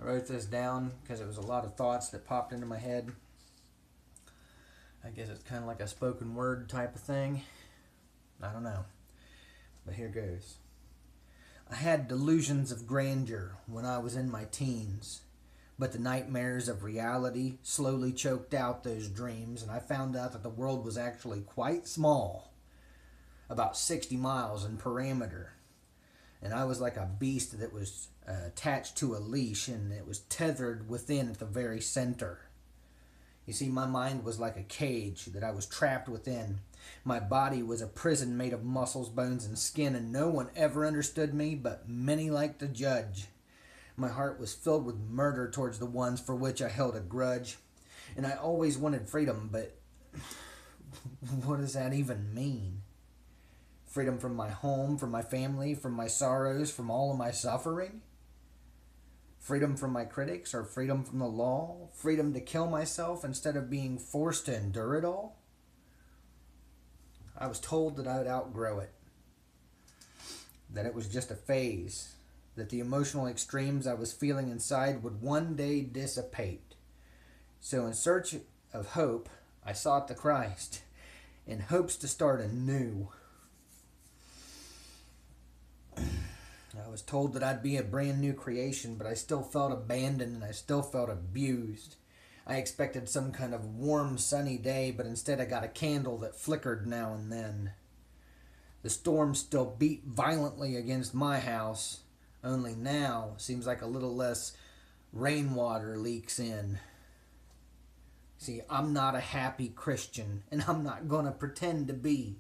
I wrote this down because it was a lot of thoughts that popped into my head. I guess it's kind of like a spoken word type of thing. I don't know. But here goes. I had delusions of grandeur when I was in my teens, but the nightmares of reality slowly choked out those dreams, and I found out that the world was actually quite small, about 60 miles in perimeter. And I was like a beast that was attached to a leash, and it was tethered within at the very center. You see, my mind was like a cage that I was trapped within. My body was a prison made of muscles, bones, and skin, and no one ever understood me, but many liked to judge. My heart was filled with murder towards the ones for which I held a grudge, and I always wanted freedom, but what does that even mean? Freedom from my home, from my family, from my sorrows, from all of my suffering? Freedom from my critics, or freedom from the law? Freedom to kill myself instead of being forced to endure it all? I was told that I would outgrow it, that it was just a phase, that the emotional extremes I was feeling inside would one day dissipate. So in search of hope, I sought the Christ, in hopes to start anew. I was told that I'd be a brand new creation, but I still felt abandoned and I still felt abused. I expected some kind of warm, sunny day, but instead I got a candle that flickered now and then. The storm still beat violently against my house, only now seems like a little less rainwater leaks in. See, I'm not a happy Christian, and I'm not going to pretend to be.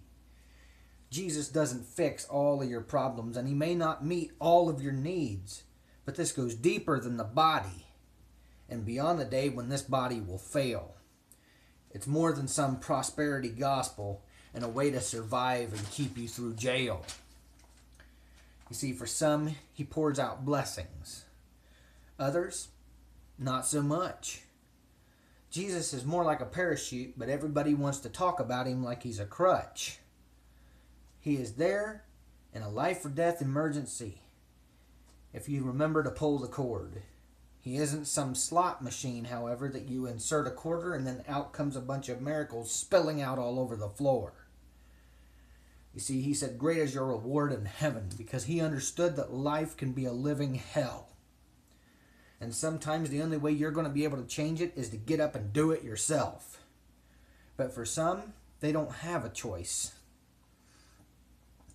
Jesus doesn't fix all of your problems, and he may not meet all of your needs, but this goes deeper than the body and beyond the day when this body will fail. It's more than some prosperity gospel and a way to survive and keep you through jail. You see, for some, he pours out blessings. Others, not so much. Jesus is more like a parachute, but everybody wants to talk about him like he's a crutch. He is there in a life or death emergency if you remember to pull the cord. He isn't some slot machine, however, that you insert a quarter and then out comes a bunch of miracles spilling out all over the floor. You see, he said, "Great is your reward in heaven," because he understood that life can be a living hell. And sometimes the only way you're going to be able to change it is to get up and do it yourself. But for some, they don't have a choice.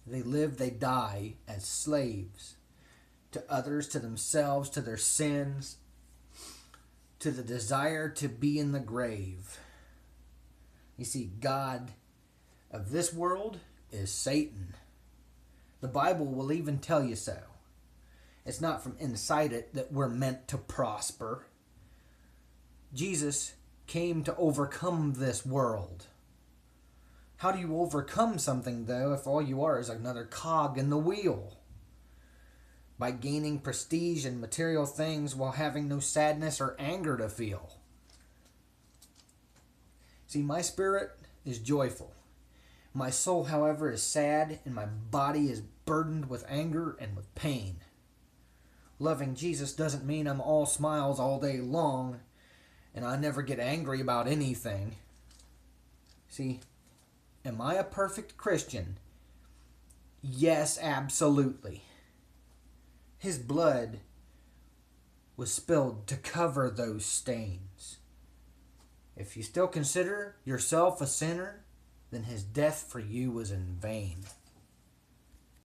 They live, they die as slaves to others, to themselves, to their sins, to the desire to be in the grave. You see, God of this world is Satan. The Bible will even tell you so. It's not from inside it that we're meant to prosper. Jesus came to overcome this world. How do you overcome something, though, if all you are is another cog in the wheel? By gaining prestige and material things while having no sadness or anger to feel. See, my spirit is joyful. My soul, however, is sad, and my body is burdened with anger and with pain. Loving Jesus doesn't mean I'm all smiles all day long, and I never get angry about anything. See, am I a perfect Christian? Yes, absolutely. His blood was spilled to cover those stains. If you still consider yourself a sinner, then his death for you was in vain.